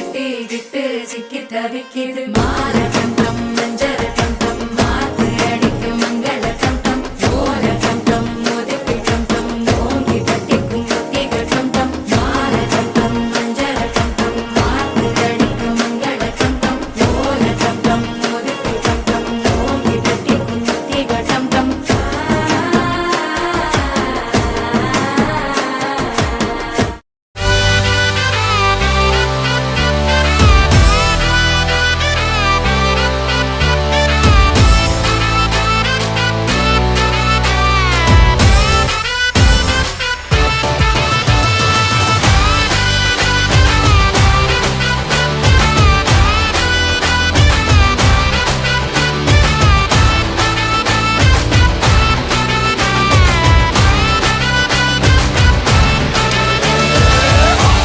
கட்டி விட்டு சிக்கி தவிக்கிது மாற கண்டம் மஞ்சர கண்டம் மாத்து அடிக்கும் மங்கள கண்டம் ஓர கண்டம் மோதிப்பி கண்டம் ஓங்கி கட்டிக்கும் முத்திகள் கண்டம் மாற கண்டம் மஞ்சர கண்டம் மாத்து அடிக்கும் மங்கள கண்டம் ஓர கண்டம் மோதிப்பி கண்டம் ஓங்கி கட்டிக்கும் முத்திகள் கண்டம்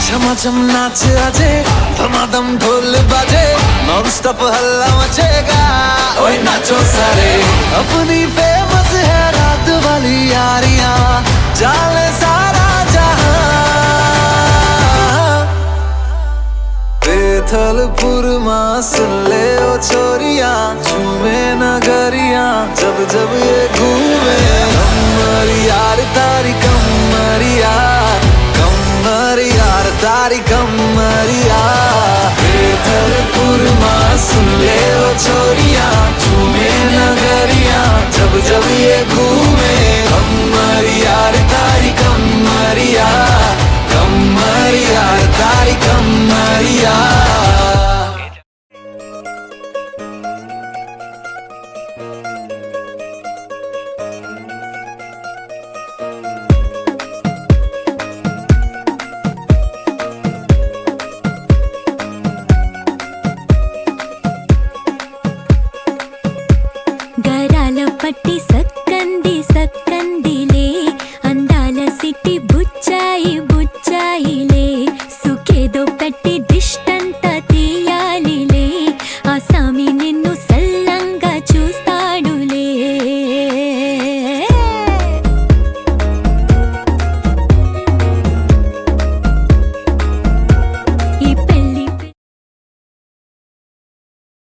झमाझम नाच आजे धमाधम ढोल बाजे नॉन स्टॉप हल्ला मचेगा ओए नाचो सारे अपनी फेमस है रात वाली यारियां जाले सारा जहां बेथलपुर मां सुन ले ओ छोरियां झूमे नगरियां जब जब ये घूमे कमर यार तारी कमरिया यार तारी कमरिया बेथलपुर मां सुन ले ओ छोरियां झूमे नगरियां जब जब ये घूमे कमरिया तारी कमरिया कमरिया तारी कमरिया గరాల పట్టి సక్కంది సక్కన్